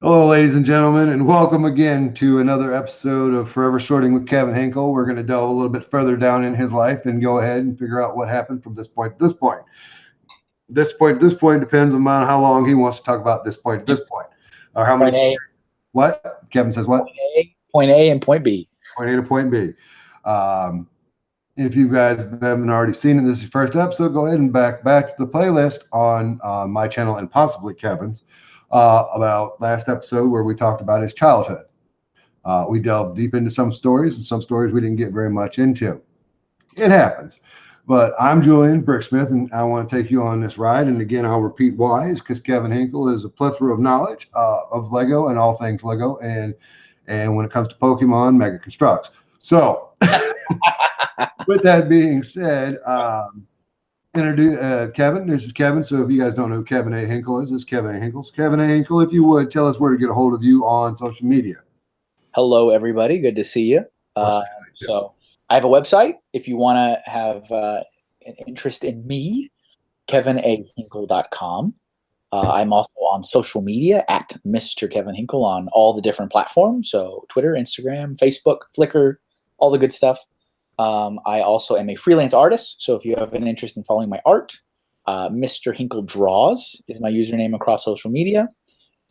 Hello, ladies and gentlemen, and welcome again to another episode of Forever Sorting with Kevin Hinkle. We're going to delve a little bit further down in his life and go ahead and figure out what happened from this point to this point. This point depends on how long he wants to talk about this point to this point. Or how many. Point A, What? Kevin says what? point A, and point B. Point A to point B. If you guys haven't already seen it, this is your first episode, go ahead and back to the playlist on my channel and possibly Kevin's about last episode where we talked about his childhood. We delved deep into some stories, and some stories we didn't get very much into. It happens. But I'm Julian Bricksmith, and I want to take you on this ride. And again, I'll repeat why is because Kevin Hinkle is a plethora of knowledge of Lego and all things Lego, and when it comes to Pokemon, Mega Constructs. So, with that being said, introduce Kevin. This is Kevin. So if you guys don't know who Kevin A. Hinkle is, this is Kevin A. Hinkle. Kevin A. Hinkle, if you would, tell us where to get a hold of you on social media. Hello, everybody. Good to see you. So I have a website. If you want to have an interest in me, kevinahinkle.com. I'm also on social media at Mr. Kevin Hinkle on all the different platforms. So Twitter, Instagram, Facebook, Flickr, all the good stuff. I also am a freelance artist. So if you have an interest in following my art, Mr. Hinkle Draws is my username across social media.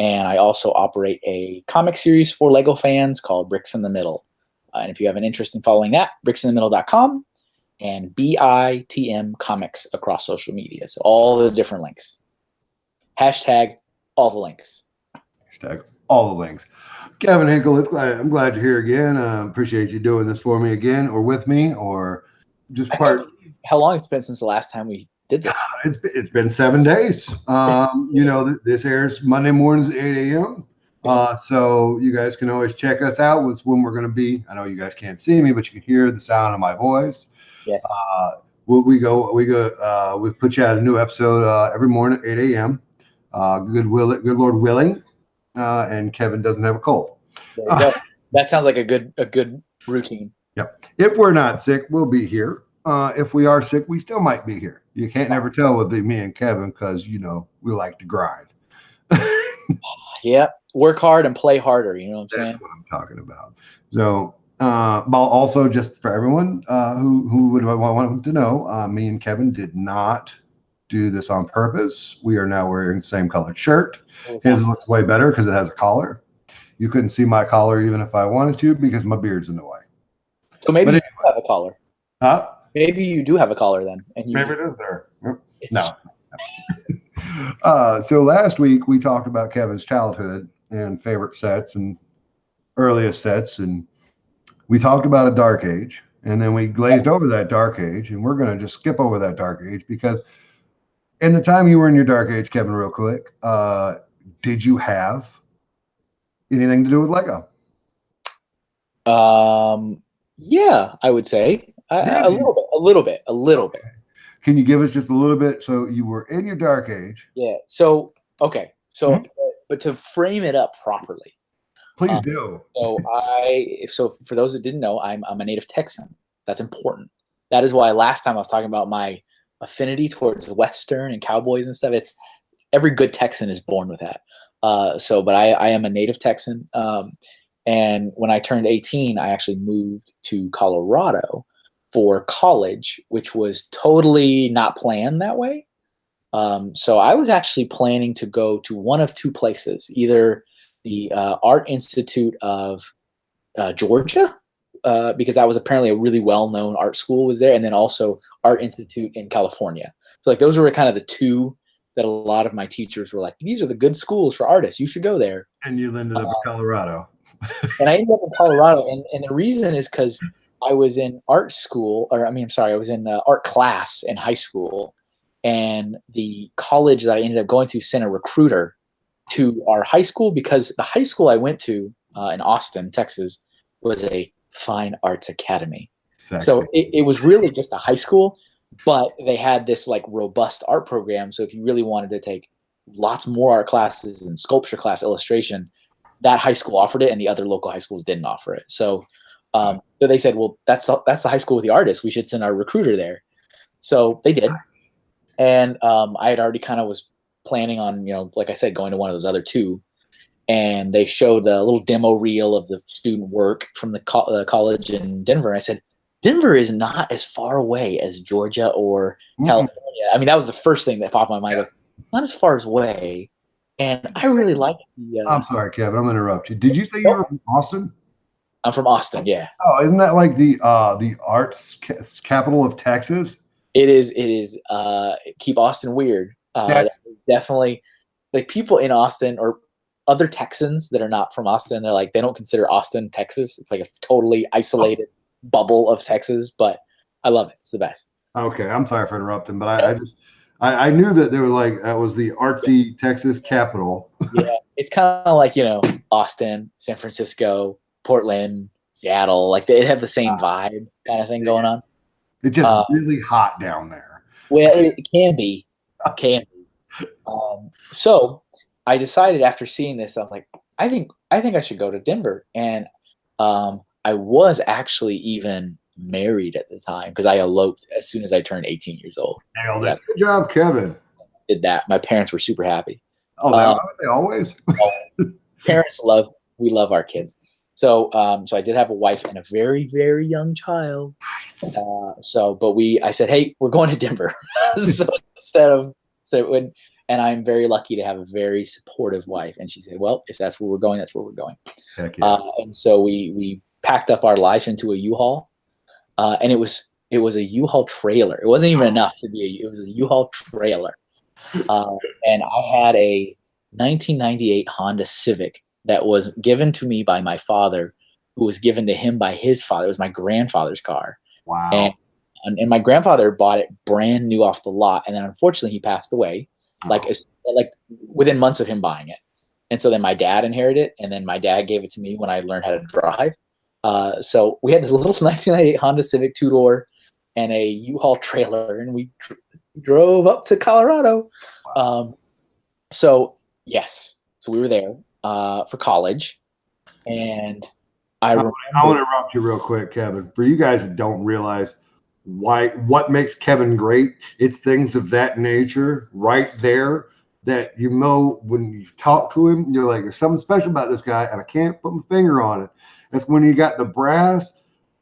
And I also operate a comic series for Lego fans called Bricks in the Middle. And if you have an interest in following that, bricksinthemiddle.com and BITM Comics across social media. So all the different links. Hashtag all the links. Hashtag all the links. Kevin Hinkle, I'm glad you're here again. Appreciate you doing this for me again, or with me, or just part. How long it's been since the last time we did this? It's been 7 days. This airs Monday mornings at 8 a.m. So you guys can always check us out with when we're going to be. I know you guys can't see me, but you can hear the sound of my voice. Yes. We put you out a new episode every morning at 8 a.m. Good Lord willing. And Kevin doesn't have a cold. There you go. That sounds like a good routine. Yep. If we're not sick, we'll be here. If we are sick, we still might be here. You can't never tell with me and Kevin because we like to grind. Yeah, work hard and play harder. You know what I'm saying? That's what I'm talking about. So, also just for everyone who would want to know, me and Kevin did not do this on purpose. We are now wearing the same colored shirt. His looks way better because it has a collar. You couldn't see my collar even if I wanted to because my beard's in the way. So maybe you do have a collar. Huh? Maybe you do have a collar then. And maybe it is there. No. So last week we talked about Kevin's childhood and favorite sets and earliest sets, and we talked about a dark age, and then we glazed over that dark age, and we're going to just skip over that dark age because in the time you were in your dark age, Kevin, real quick, did you have anything to do with Lego? Yeah, I would say a little bit. Can you give us just a little bit? So you were in your dark age. Yeah. So okay. So, but to frame it up properly, please do. So for those that didn't know, I'm a native Texan. That's important. That is why last time I was talking about my affinity towards Western and cowboys and stuff. It's every good Texan is born with that. But I am a native Texan. And when I turned 18, I actually moved to Colorado for college, which was totally not planned that way. So I was actually planning to go to one of two places, either the Art Institute of Georgia, because that was apparently a really well-known art school was there, and then also Art Institute in California. So like those were kind of the two that a lot of my teachers were like, these are the good schools for artists. You should go there. And you ended up in Colorado. And I ended up in Colorado, and the reason is because I was in art school, I was in art class in high school, and the college that I ended up going to sent a recruiter to our high school because the high school I went to in Austin, Texas, was a fine arts academy. Sexy. So it was really just a high school, but they had this like robust art program. So if you really wanted to take lots more art classes and sculpture class, illustration, that high school offered it and the other local high schools didn't offer it. So they said, well, that's the high school with the artists. We should send our recruiter there. So they did. And I had already kind of was planning on, like I said, going to one of those other two. and they showed a little demo reel of the student work from the college in Denver. And I said, Denver is not as far away as Georgia or California. I mean, that was the first thing that popped in my mind. Yeah. Not as far away. And I really like the. I'm sorry, Kevin. I'm going to interrupt you. Did you say you were from Austin? I'm from Austin. Yeah. Oh, isn't that like the arts capital of Texas? It is. It is. Keep Austin weird. Definitely, like people in Austin or other Texans that are not from Austin, they're like they don't consider Austin Texas. It's like a totally isolated bubble of Texas, but I love it. It's the best. Okay, I'm sorry for interrupting, but I knew that there was like that was the artsy Texas capital. Yeah, it's kind of like Austin, San Francisco, Portland, Seattle. Like they have the same vibe kind of thing going on. It's just really hot down there. Well, it can be, so I decided after seeing this, I'm like, I think I should go to Denver, and I was actually even married at the time because I eloped as soon as I turned 18 years old. Nailed it. Good job, Kevin. Did that. My parents were super happy. Oh, they always. We love our kids. So I did have a wife and a very, very young child. Nice. I said, hey, we're going to Denver. And I'm very lucky to have a very supportive wife. And she said, well, if that's where we're going, that's where we're going. Heck yeah. And so we packed up our life into a U-Haul. And it was a U-Haul trailer. It wasn't even enough to be it was a U-Haul trailer. And I had a 1998 Honda Civic that was given to me by my father, who was given to him by his father. It was my grandfather's car. Wow. And my grandfather bought it brand new off the lot. And then unfortunately he passed away, like within months of him buying it. And so then my dad inherited it. And then my dad gave it to me when I learned how to drive. So we had this little 1998 Honda Civic 2-door and a U-Haul trailer, and we drove up to Colorado. Wow. So we were there for college, and I want to interrupt you real quick, Kevin. For you guys that don't realize what makes Kevin great, it's things of that nature right there that when you talk to him, you're like, there's something special about this guy, and I can't put my finger on it. That's when you got the brass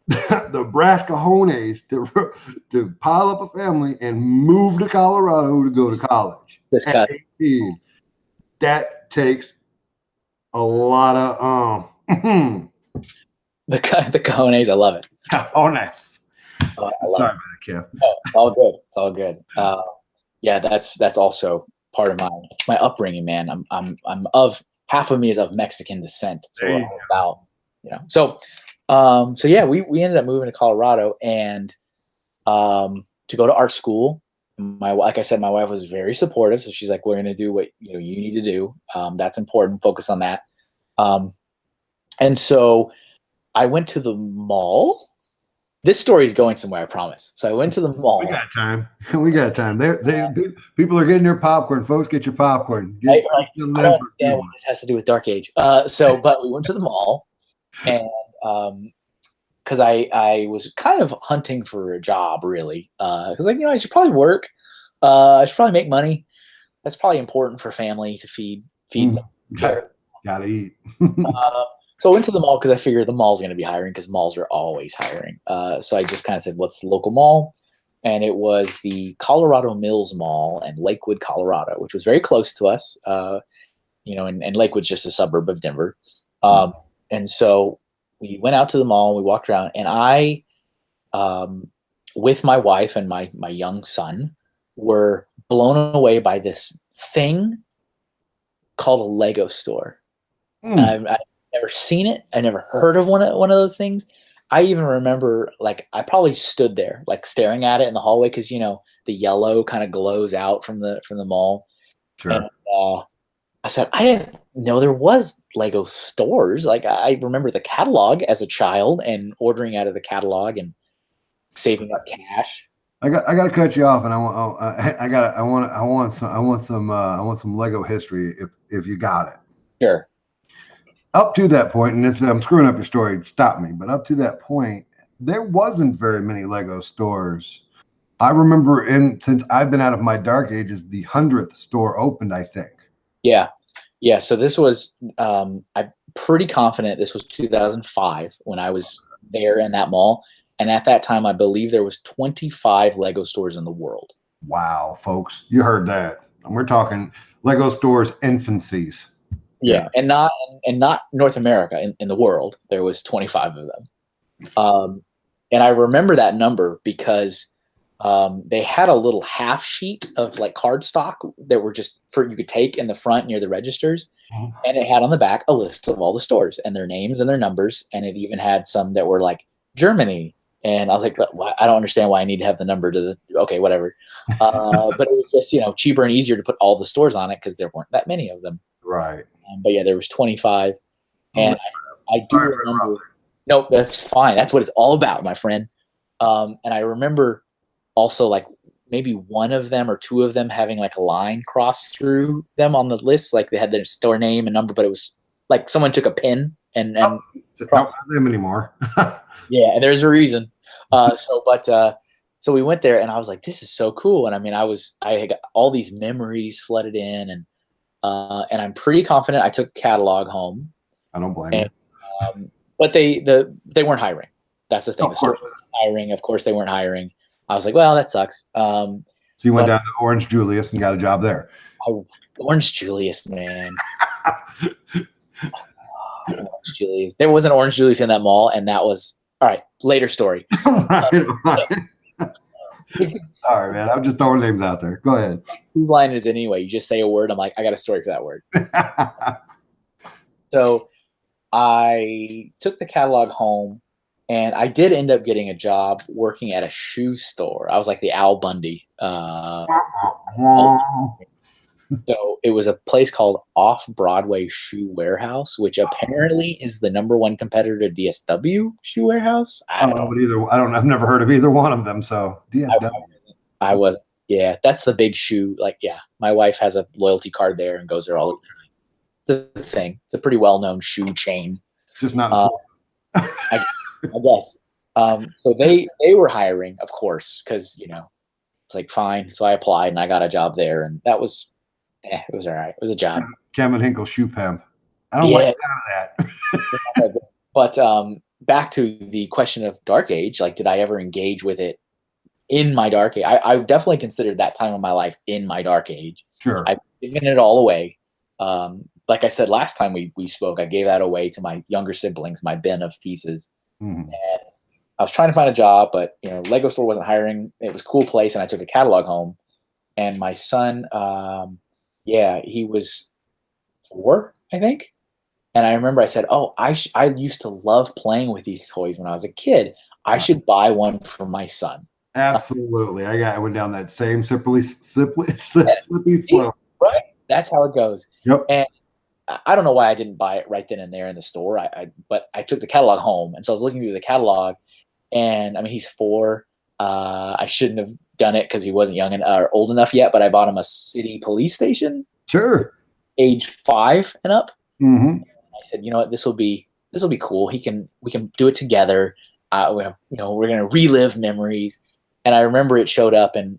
cojones to pile up a family and move to Colorado to go to college. At 18. That takes a lot of the cojones. I love it. Cojones. Sorry about that, Kev. Oh, it's all good. It's all good. Yeah, that's also part of my upbringing, man. I'm of half of me is of Mexican descent. So we ended up moving to Colorado and to go to art school. Like I said, my wife was very supportive. So she's like, we're going to do what you need to do. That's important. Focus on that. And so I went to the mall. This story is going somewhere, I promise. So I went to the mall. We got time. People are getting their popcorn. Folks, get your popcorn. I don't understand what this has to do with Dark Age. But we went to the mall, and because I was kind of hunting for a job, really. Because I should probably work. I should probably make money. That's probably important for family to feed them. Gotta eat. So I went to the mall because I figured the mall's going to be hiring because malls are always hiring. So I just kind of said, what's the local mall? And it was the Colorado Mills Mall in Lakewood, Colorado, which was very close to us. And Lakewood's just a suburb of Denver. And so we went out to the mall, and we walked around, and I, with my wife and my young son, were blown away by this thing called a Lego store. I've never seen it. I never heard of one of those things. I even remember, I probably stood there, staring at it in the hallway because the yellow kind of glows out from the mall. Sure. And I said, I didn't know there was Lego stores. I remember the catalog as a child and ordering out of the catalog and saving up cash. I got to cut you off, and I want some Lego history if you got it. Sure. Up to that point, and if I'm screwing up your story, stop me. But up to that point, there wasn't very many Lego stores. I remember since I've been out of my dark ages, the 100th store opened, I think. Yeah. Yeah, so this was I'm pretty confident this was 2005 when I was there in that mall, and at that time I believe there was 25 Lego stores in the world. Wow, folks, you heard that. And we're talking Lego stores infancies. Yeah, and not North America in the world. There was 25 of them. And I remember that number because they had a little half sheet of like cardstock that were just for you could take in the front near the registers, and it had on the back a list of all the stores and their names and their numbers, and it even had some that were like Germany. And I was like, I don't understand why I need to have the number to the okay, whatever. But it was just cheaper and easier to put all the stores on it because there weren't that many of them. Right. But yeah, there was 25, and I do Sorry for remember. Nope, that's fine. That's what it's all about, my friend. And I remember also like maybe one of them or two of them having like a line crossed through them on the list, like they had their store name and number, but it was like someone took a pin and don't have them anymore. yeah, and there's a reason. So we went there, and I was like, this is so cool. And I mean, I had got all these memories flooded in, and I'm pretty confident I took a catalog home. I don't blame you. But they weren't hiring. That's the thing. The store wasn't hiring. Of course, they weren't hiring. I was like, well, that sucks. So you went down to Orange Julius and got a job there. Oh, Orange Julius, man. Orange Julius. There was an Orange Julius in that mall, and that was all right. Later story. All right, man. I'm just throwing names out there. Go ahead. Whose line is it anyway? You just say a word. I'm like, I got a story for that word. So I took the catalog home, and I did end up getting a job working at a shoe store. I was like the Al Bundy. So it was a place called Off-Broadway Shoe Warehouse, which apparently is the #1 competitor to DSW Shoe Warehouse. I don't know, but I've never heard of either one of them. So DSW. I wasn't. Yeah, that's the big shoe. Like, yeah, my wife has a loyalty card there and goes there all the time. It's a thing. It's a pretty well-known shoe chain. Just not. I guess. So they were hiring, of course, because it's like fine. So I applied and I got a job there, and that was, it was all right. It was a job. Kevin Hinkle shoe pimp. I don't like the sound of that. But back to the question of Dark Age, like, did I ever engage with it in my dark age? I've definitely considered that time of my life in my dark age. Sure. I've given it all away. Like I said last time we spoke, I gave that away to my younger siblings, my bin of pieces. Mm-hmm. And I was trying to find a job, but Lego store wasn't hiring. It was a cool place, and I took a catalog home. And my son, he was 4, I think. And I remember I said, "Oh, I used to love playing with these toys when I was a kid. I should buy one for my son." Absolutely. I went down that same slippy slope. Right. That's how it goes. Yep. And I don't know why I didn't buy it right then and there in the store. But I took the catalog home, and so I was looking through the catalog, and I mean, he's 4. I shouldn't have done it because he wasn't young or old enough yet. But I bought him a city police station. Sure. Age 5 and up. Mm-hmm. I said, you know what, this will be cool. We can do it together. We're gonna relive memories. And I remember it showed up, and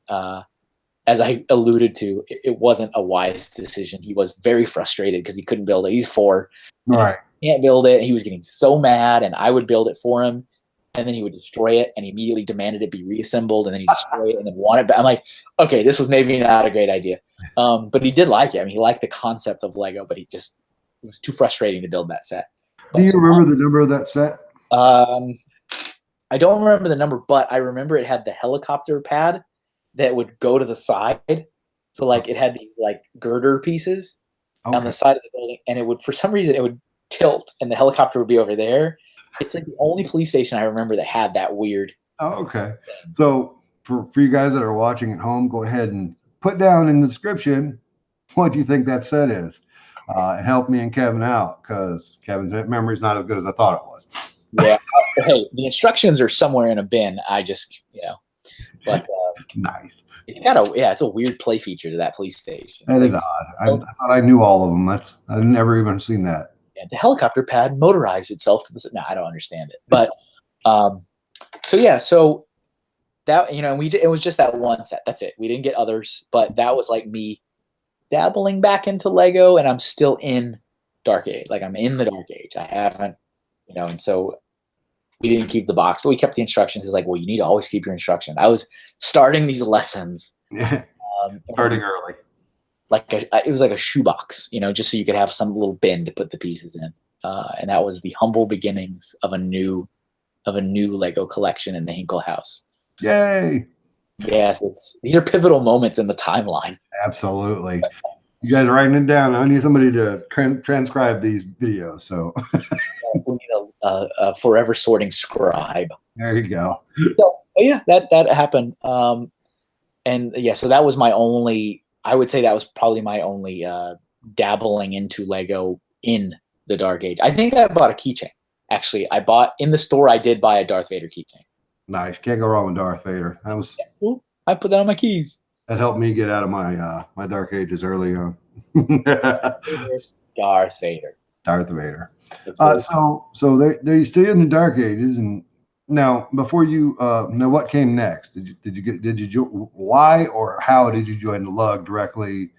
as I alluded to, it wasn't a wise decision. He was very frustrated because he couldn't build it. He's 4. Right. He can't build it. He was getting so mad, and I would build it for him, and then he would destroy it, and he immediately demanded it be reassembled, and then he destroyed it, and then wanted it back. I'm like, okay, this was maybe not a great idea. But he did like it. I mean, he liked the concept of Lego, but it was too frustrating to build that set. Do you remember the number of that set? I don't remember the number, but I remember it had the helicopter pad that would go to the side. So like it had these like girder pieces on the side of the building, and it would, for some reason, it would tilt, and the helicopter would be over there. It's like the only police station I remember that had that weird. Oh, okay. So for you guys that are watching at home, go ahead and put down in the description what you think that set is. And help me and Kevin out, because Kevin's memory is not as good as I thought it was. Yeah. Hey, the instructions are somewhere in a bin. I just, but nice. It's a weird play feature to that police station. That is odd. I thought I knew all of them. I've never even seen that. Yeah, the helicopter pad motorized itself to the. No, I don't understand it. But so that it was just that one set. That's it. We didn't get others, but that was like me dabbling back into Lego, and I'm still in Dark Age. Like I'm in the Dark Age. I haven't, and so we didn't keep the box, but we kept the instructions. It's like, well, you need to always keep your instruction. I was starting these lessons. Starting early. It was like a shoebox, just so you could have some little bin to put the pieces in. And that was the humble beginnings of a new Lego collection in the Hinkle house. Yay! Yes, these are pivotal moments in the timeline. Absolutely. You guys are writing it down. I need somebody to transcribe these videos. So we need a forever sorting scribe. There you go. So yeah, that happened. And yeah, so that was my only. I would say that was probably my only dabbling into Lego in the Dark Age. I think I bought a keychain. Actually, I bought in the store. I did buy a Darth Vader keychain. Nice. Can't go wrong with Darth Vader. I put that on my keys. That helped me get out of my my Dark Ages early on. Darth Vader. Darth Vader. So they stay in the Dark Ages, and now before you now what came next? Did you why or how did you join the Lug directly?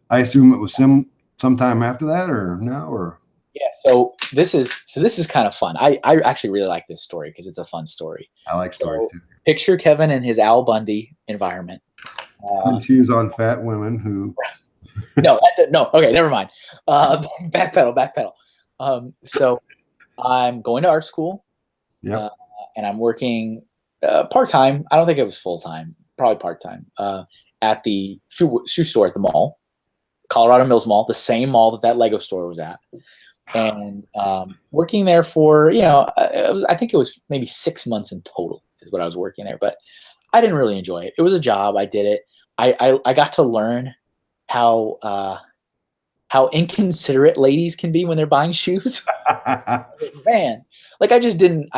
I assume it was sometime after that, or no, or yeah. So this is kind of fun. I actually really like this story because it's a fun story. I like stories too. Picture Kevin in his Al Bundy environment. Choose on fat women who. No. Okay, never mind. Backpedal. So I'm going to art school. Yeah. And I'm working part-time. I don't think it was full-time, probably part-time, at the shoe store at the mall, Colorado Mills Mall, the same mall that Lego store was at. And working there for, I think it was maybe 6 months in total is what I was working there. But I didn't really enjoy it. It was a job. I did it. I got to learn how inconsiderate ladies can be when they're buying shoes. Man, like I just didn't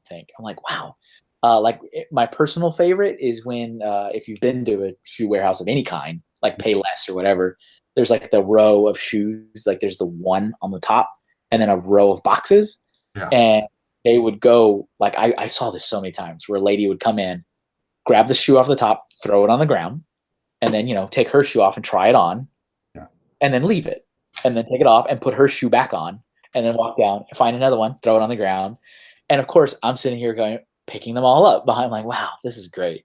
think. I'm like, wow. My personal favorite is when if you've been to a shoe warehouse of any kind, like Payless or whatever, there's like the row of shoes, like there's the one on the top and then a row of boxes. Yeah. And they would go, like I saw this so many times where a lady would come in, grab the shoe off the top, throw it on the ground, and then, take her shoe off and try it on. Yeah. And then leave it, and then take it off and put her shoe back on, and then walk down and find another one, throw it on the ground. And of course, I'm sitting here picking them all up behind, like, wow, this is great.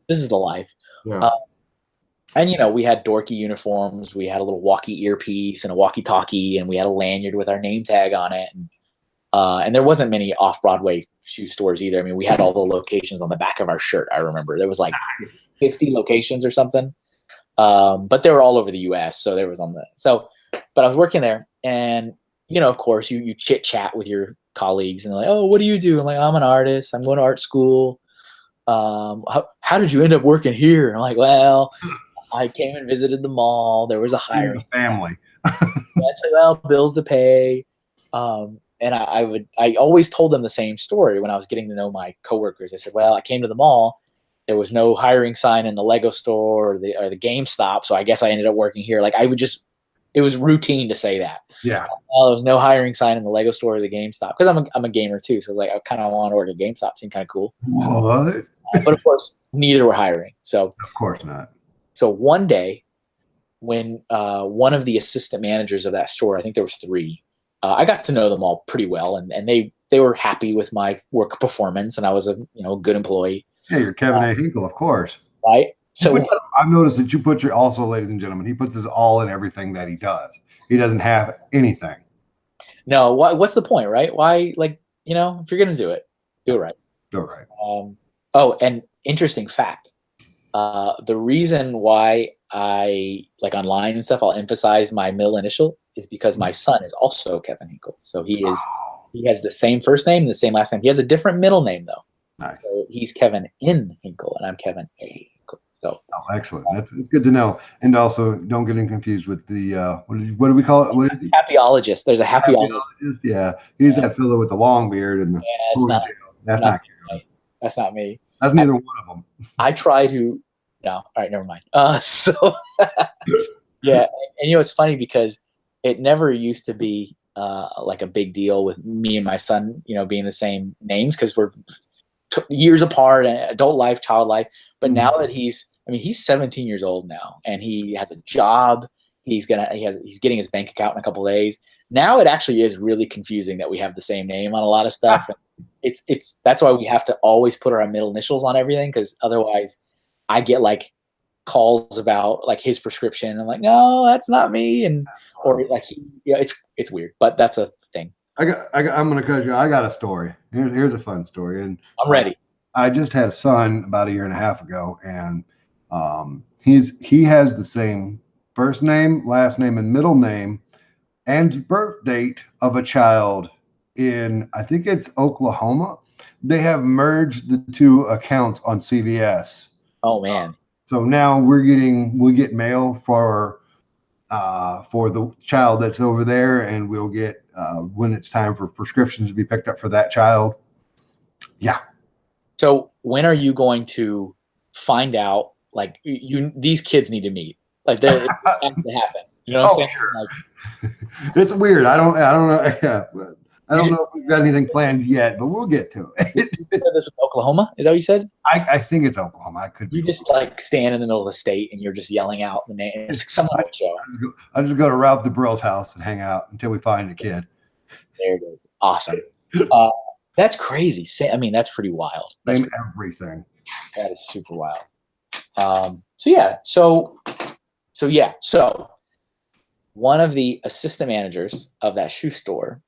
This is the life. Yeah. And, we had dorky uniforms. We had a little walkie earpiece and a walkie-talkie, and we had a lanyard with our name tag on it. And there wasn't many off-Broadway shoe stores either. I mean, we had all the locations on the back of our shirt, I remember. There was like 50 locations or something. But they were all over the U.S., so there was but I was working there, and, of course, you chit-chat with your colleagues, and they're like, oh, what do you do? I'm like, I'm an artist. I'm going to art school. How did you end up working here? And I'm like, well, I came and visited the mall. There was a hiring family. I'd say, well, bills to pay. And I always told them the same story when I was getting to know my coworkers. I said, well, I came to the mall. There was no hiring sign in the Lego store or the GameStop. So I guess I ended up working here. Like it was routine to say that. Yeah. Well, there was no hiring sign in the Lego store or the GameStop because I'm a gamer too. So I was like, I kind of want to work at GameStop. Seemed kind of cool. What? But of course, neither were hiring. So of course not. So one day, when one of the assistant managers of that store, I think there was 3, I got to know them all pretty well, and they were happy with my work performance, and I was a good employee. Yeah, you're Kevin A. Hinkle, of course. Right. So I've noticed that you put also, ladies and gentlemen, he puts his all in everything that he does. He doesn't have anything. No, what's the point, right? Why, if you're gonna do it, do it right. Do it right. Oh, and interesting fact. The reason why I online and stuff, I'll emphasize my middle initial is because my son is also Kevin Hinkle. So he has the same first name and the same last name. He has a different middle name though. Nice. So he's Kevin in Hinkle and I'm Kevin A. Hinkle. So excellent. It's good to know. And also don't get him confused with the what do we call it? What is he? Happyologist. There's a happyologist. Yeah. He's that fellow with the long beard and that's not me. That's neither one of them. I try to no, all right, never mind. Yeah, and it's funny because it never used to be like a big deal with me and my son, being the same names because we're years apart, and adult life, child life. But now that he's I mean, he's 17 years old now, and he has a job. He's getting his bank account in a couple of days. Now it actually is really confusing that we have the same name on a lot of stuff. It's that's why we have to always put our middle initials on everything, because otherwise I get like calls about like his prescription. I'm like, no, that's not me, or like it's weird, but that's a thing. I'm gonna cut you. I got a story. Here's a fun story, and I'm ready. I just had a son about a year and a half ago, and he has the same first name, last name, and middle name, and birth date of a child in, I think it's Oklahoma. They have merged the two accounts on CVS. Oh man. So now we get mail for the child that's over there, and we'll get when it's time for prescriptions to be picked up for that child. Yeah. So when are you going to find out? Like these kids need to meet. Like it has to happen. You know what I'm saying? Sure. Like, it's weird. I don't know. I don't know if we've got anything planned yet, but we'll get to it. You said this was Oklahoma? Is that what you said? I think it's Oklahoma. I could. You just like stand in the middle of the state and you're just yelling out the name. It's like someone would show. I just go to Ralph DeBrill's house and hang out until we find a kid. There it is. Awesome. That's crazy. I mean, that's pretty wild. Same everything. That is super wild. So one of the assistant managers of that shoe store,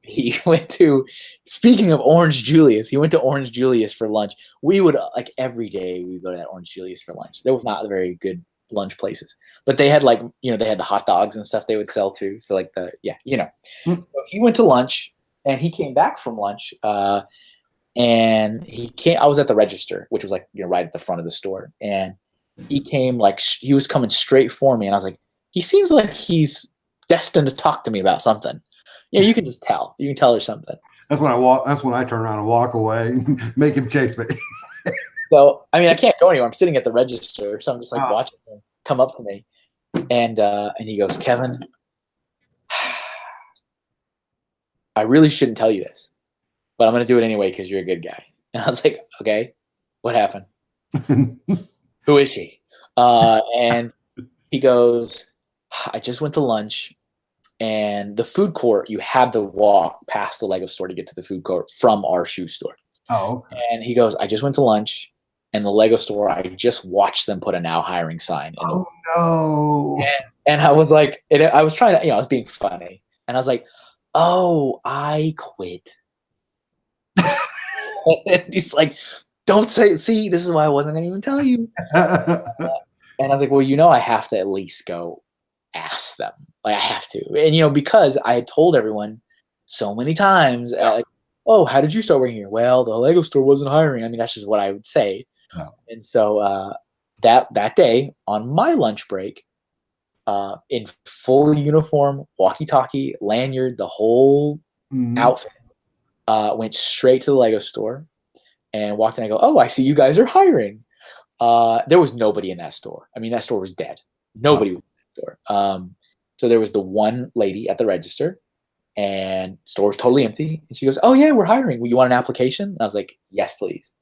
he went to, speaking of Orange Julius, he went to Orange Julius for lunch. We would, like, every day we go to that Orange Julius for lunch. There was not very good lunch places, but they had, like, they had the hot dogs and stuff they would sell too. So like So he went to lunch and he came back from lunch, and I was at the register, which was like, right at the front of the store. And he came he was coming straight for me. And I was like, he seems like he's destined to talk to me about something. You can just tell. You can tell there's something. That's when I turn around and walk away and make him chase me. So, I mean, I can't go anywhere. I'm sitting at the register. So I'm just like watching him come up to me. And he goes, Kevin, I really shouldn't tell you this, but I'm going to do it anyway because you're a good guy. And I was like, okay, what happened? Who is she? And he goes, I just went to lunch, and the food court, you had to walk past the Lego store to get to the food court from our shoe store. Oh. Okay. And he goes, I just went to lunch, and the Lego store, I just watched them put a now hiring sign. No. And I was like, I was trying to, I was being funny. And I was like, oh, I quit. And he's like, don't say it. See, this is why I wasn't going to even tell you. And I was like, well, I have to at least go ask them. Like, I have to. And, because I had told everyone so many times, like, oh, how did you start working here? Well, the Lego store wasn't hiring. I mean, that's just what I would say. Oh. And so that day on my lunch break, in full uniform, walkie-talkie, lanyard, the whole outfit, went straight to the Lego store and walked in. I go, oh, I see you guys are hiring. There was nobody in that store. I mean, that store was dead. Nobody was in that store. So there was the one lady at the register, and the store was totally empty. And she goes, oh, yeah, we're hiring. You want an application? And I was like, yes, please.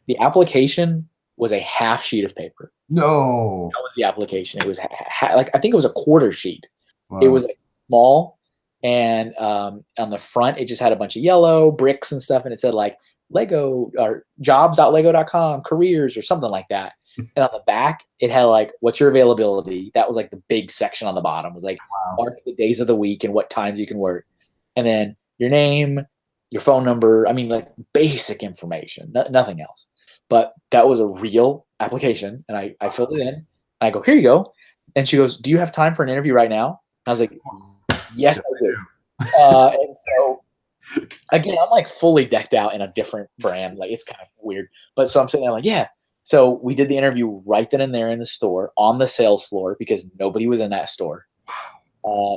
The application was a half sheet of paper. No. That was the application. It was I think it was a quarter sheet. Wow. It was like small, and on the front it just had a bunch of yellow bricks and stuff, and it said like Lego or jobs.lego.com, careers or something like that. And on the back it had like, what's your availability? That was like the big section on the bottom. It was like, mark the days of the week and what times you can work, and then your name, your phone number. I mean, like basic information, nothing else. But that was a real application, and I filled it in. And I go, here you go. And she goes, do you have time for an interview right now? I was like, yes, I do. And so, again, I'm like fully decked out in a different brand. Like, it's kind of weird. But so I'm sitting there like, yeah. So we did the interview right then and there in the store on the sales floor because nobody was in that store.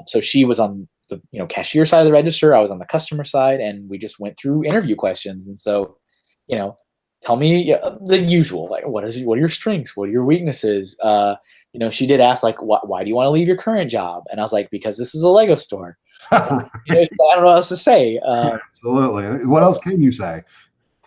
So she was on the cashier side of the register. I was on the customer side, and we just went through interview questions. And so, tell me the usual, like what are your strengths? What are your weaknesses? She did ask like, why do you want to leave your current job? And I was like, because this is a Lego store. I don't know what else to say. Absolutely. What else can you say?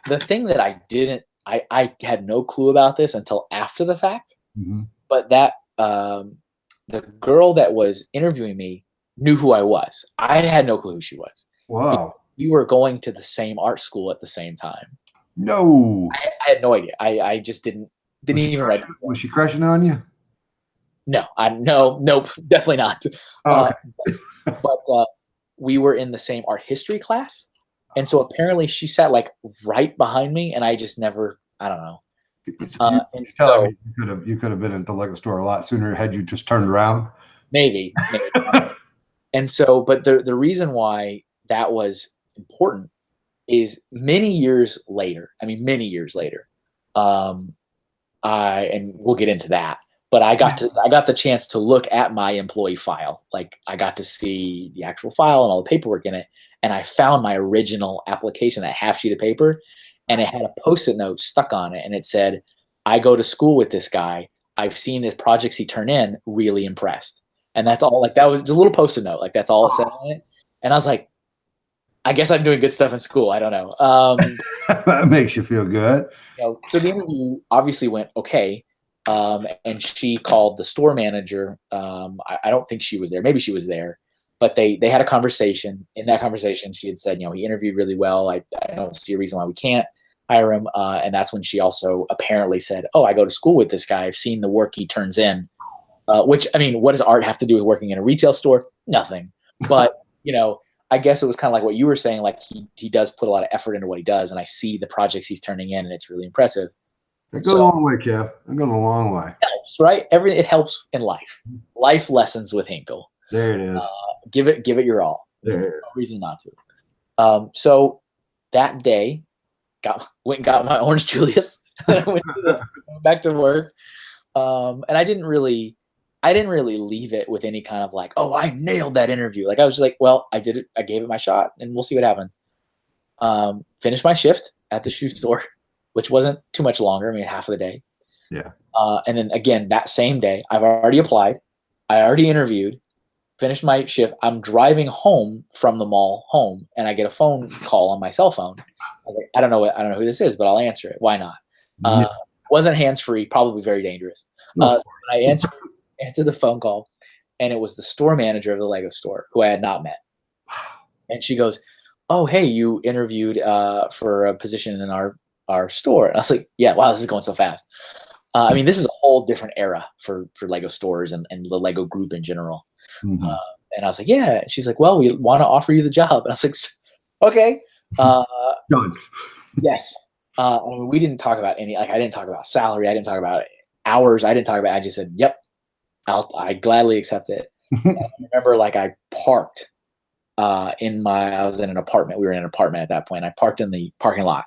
The thing that I didn't I had no clue about this until after the fact, Mm-hmm. but that the girl that was interviewing me knew who I was. I had no clue who she was. Wow. We were going to the same art school at the same time. No. I had no idea. I just didn't even register. Was she crushing on you? No, nope, definitely not. Oh, okay. But we were in the same art history class, and so apparently she sat like right behind me, and I just never, I don't know. You're telling me you could have been at the Lego store a lot sooner had you just turned around. Maybe. And so, but the reason why that was important is many years later. I mean, many years later. And we'll get into that. But I got the chance to look at my employee file. Like I got to see the actual file and all the paperwork in it. And I found my original application, that half sheet of paper, and it had a Post-it note stuck on it. And it said, I go to school with this guy. I've seen his projects he turned in, really impressed. And that's all. Like that was just a little Post-it note. Like that's all it said on it. And I was like, I guess I'm doing good stuff in school. I don't know. That makes you feel good. So the interview obviously went okay. And she called the store manager. I don't think she was there. Maybe she was there, but they had a conversation. In that conversation, she had said, he interviewed really well. I don't see a reason why we can't hire him. And that's when she also apparently said, oh, I go to school with this guy. I've seen the work he turns in, which, I mean, what does art have to do with working in a retail store? Nothing. But, I guess it was kind of like what you were saying, like he does put a lot of effort into what he does. And I see the projects he's turning in, and it's really impressive. It goes a long way, Kev. It goes a long way. It helps, right? It helps in life. Life lessons with Hinkle. There it is. Give it your all. There. No reason not to. So that day, went and got my Orange Julius. Went back to work, and I didn't really leave it with any kind of like, oh, I nailed that interview. Like I was just like, well, I did it. I gave it my shot, and we'll see what happens. Finished my shift at the shoe store, which wasn't too much longer. I mean, half of the day. Yeah. And then again, that same day, I've already applied. I already interviewed, finished my shift. I'm driving home from the mall home, and I get a phone call on my cell phone. I was like, I don't know who this is, but I'll answer it. Why not? Wasn't hands-free, probably very dangerous. I answered the phone call, and it was the store manager of the Lego store, who I had not met. And she goes, oh, hey, you interviewed for a position in our store. And I was like, yeah, wow, this is going so fast. I mean, this is a whole different era for Lego stores and the Lego group in general. Mm-hmm. And I was like, yeah. And she's like, well, we want to offer you the job. And I was like, okay. Done. Yes. I mean, we didn't talk about I didn't talk about salary. I didn't talk about hours. I just said, yep, I gladly accept it. And I remember I parked I was in an apartment. We were in an apartment at that point. I parked in the parking lot,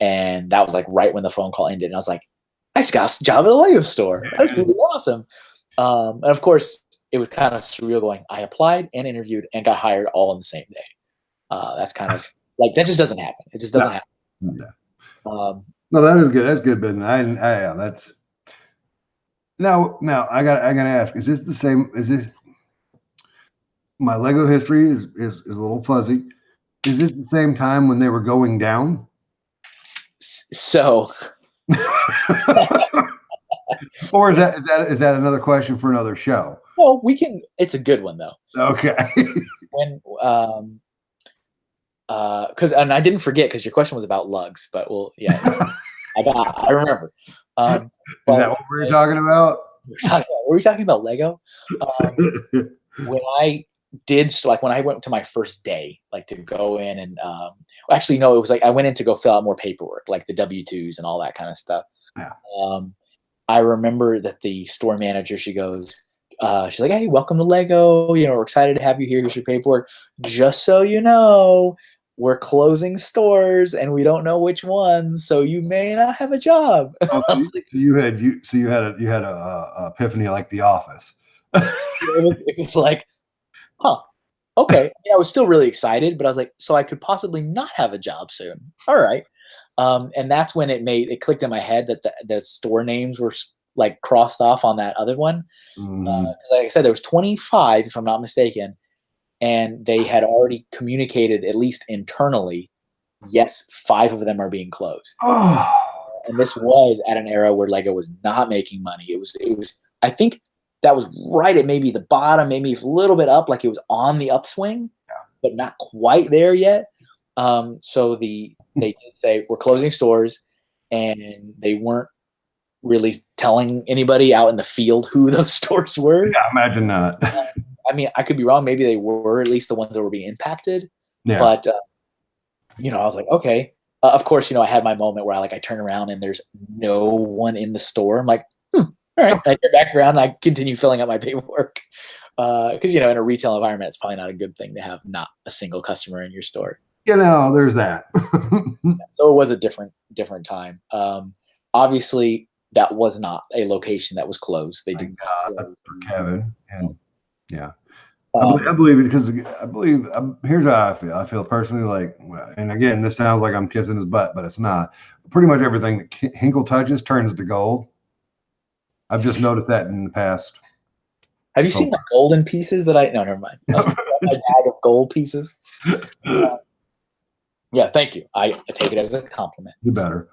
and that was right when the phone call ended. And I was like, I just got a job at the Lego store. That's really awesome. And of course, it was kind of surreal going, I applied and interviewed and got hired all on the same day. That's kind of that just doesn't happen. It just doesn't happen. No, that is good. That's good business. That's now I gotta ask, is this the same? Is this my Lego history is a little fuzzy. Is this the same time when they were going down? So or is that another question for another show? Well, it's a good one though. Okay. When and I didn't forget because your question was about lugs, but yeah, I remember. Is that what we were talking about? Were we talking about Lego? When I did when I went to my first day, to go in and actually no, it was I went in to go fill out more paperwork, like the W-2s and all that kind of stuff. Yeah. I remember that the store manager, she goes, she's like, hey, welcome to Lego. We're excited to have you here. Here's your paperwork. Just so you know, we're closing stores and we don't know which ones, so you may not have a job. Oh, so you had a epiphany like The Office. It was like, huh, okay. I was still really excited, but I was like, so I could possibly not have a job soon. All right. And that's when it clicked in my head that the store names were crossed off on that other one. Like I said, there was 25, if I'm not mistaken, and they had already communicated, at least internally, yes, 5 of them are being closed. Oh. And this was at an era where Lego was not making money. It was. I think that was right at maybe the bottom, maybe a little bit up, like it was on the upswing, but not quite there yet. So they did say we're closing stores, and they weren't really telling anybody out in the field who those stores were. Yeah, imagine not. I mean, I could be wrong. Maybe they were at least the ones that were being impacted. Yeah. But I was like, okay. Of course, I had my moment where I turn around and there's no one in the store. I'm like, all right. I get back around and I continue filling out my paperwork. Because, in a retail environment, it's probably not a good thing to have not a single customer in your store. There's that. So it was a different time. Obviously, that was not a location that was closed. They did for Kevin. And yeah. I believe it because here's how I feel. I feel personally and again, this sounds like I'm kissing his butt, but it's not. Pretty much everything that Hinkle touches turns to gold. I've just noticed that in the past. Have you seen the golden pieces that no, never mind. A bag of gold pieces. Yeah, thank you. I take it as a compliment. You better.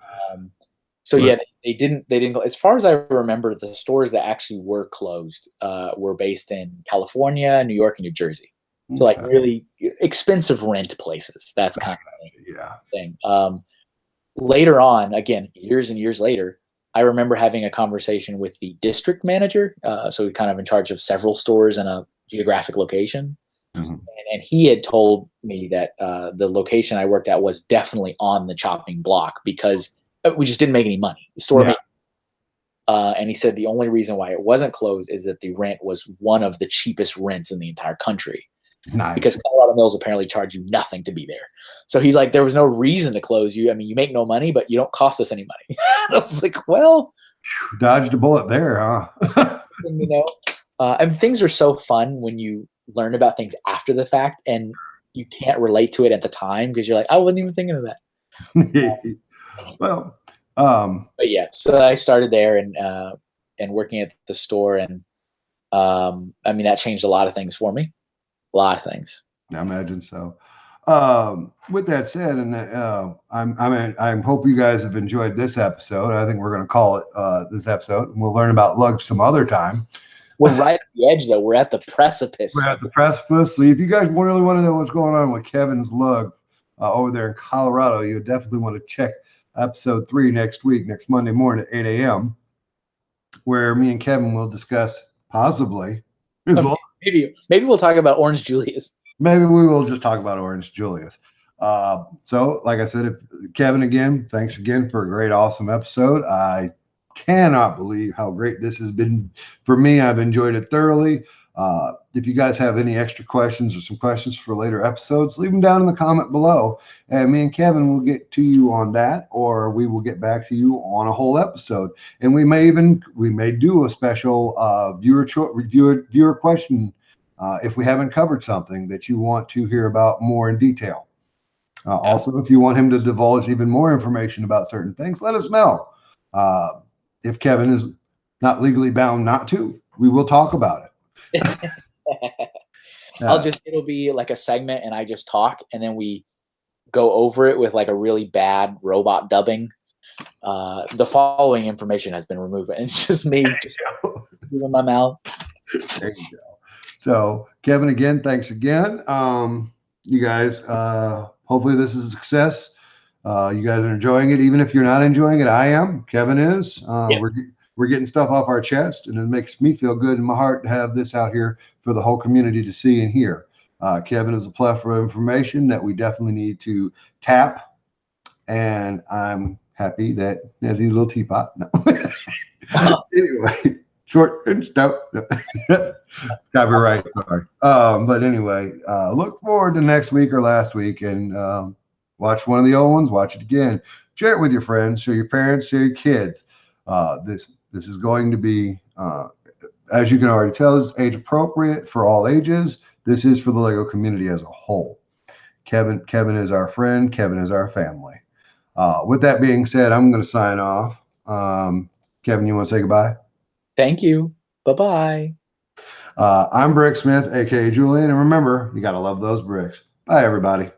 So yeah, they didn't go. As far as I remember, the stores that actually were closed were based in California, New York, and New Jersey. So really expensive rent places. That's kind of the thing. Later on, again, years and years later, I remember having a conversation with the district manager. So kind of in charge of several stores in a geographic location. Mm-hmm. And he had told me that the location I worked at was definitely on the chopping block because we just didn't make any money. The store made, and he said the only reason why it wasn't closed is that the rent was one of the cheapest rents in the entire country. Nice. Because Colorado Mills apparently charge you nothing to be there. So he's like, there was no reason to close you. I mean, you make no money, but you don't cost us any money. I was like, well, dodged a bullet there, huh? And things are so fun when you learn about things after the fact and you can't relate to it at the time because you're like, I wasn't even thinking of that. Well, but yeah, so I started there and working at the store, and I mean that changed a lot of things for me, a lot of things. I imagine so. With that said, and I hope you guys have enjoyed this episode. I think we're going to call it this episode, and we'll learn about lugs some other time. We're right at the edge, though. We're at the precipice. We're at the precipice. So if you guys really want to know what's going on with Kevin's lug over there in Colorado, you definitely want to check episode 3 next week, next Monday morning at 8 a.m., where me and Kevin will discuss possibly. Maybe we'll talk about Orange Julius. Maybe we will just talk about Orange Julius. So, like I said, Kevin, again, thanks again for a great, awesome episode. I cannot believe how great this has been for me. I've enjoyed it thoroughly. If you guys have any extra questions or some questions for later episodes, leave them down in the comment below, and me and Kevin will get to you on that, or we will get back to you on a whole episode. And we may do a special viewer question if we haven't covered something that you want to hear about more in detail. Also, if you want him to divulge even more information about certain things, let us know. If Kevin is not legally bound not to, we will talk about it. It'll be like a segment and I just talk and then we go over it with like a really bad robot dubbing. The following information has been removed and it's just me just moving my mouth. There you go. So Kevin, again, thanks again. You guys, hopefully this is a success. You guys are enjoying it. Even if you're not enjoying it, I am. Kevin is. We're getting stuff off our chest, and it makes me feel good in my heart to have this out here for the whole community to see and hear. Kevin is a plethora of information that we definitely need to tap, and I'm happy that he has a little teapot. No. Anyway, short and stout. Copyright, sorry. But anyway, look forward to next week or last week, and watch one of the old ones, watch it again. Share it with your friends, share your parents, share your kids. This is going to be, as you can already tell, is age appropriate for all ages. This is for the Lego community as a whole. Kevin is our friend. Kevin is our family. With that being said, I'm going to sign off. Kevin, you want to say goodbye? Thank you. Bye-bye. I'm Brick Smith, aka Julian, and remember, you got to love those bricks. Bye, everybody.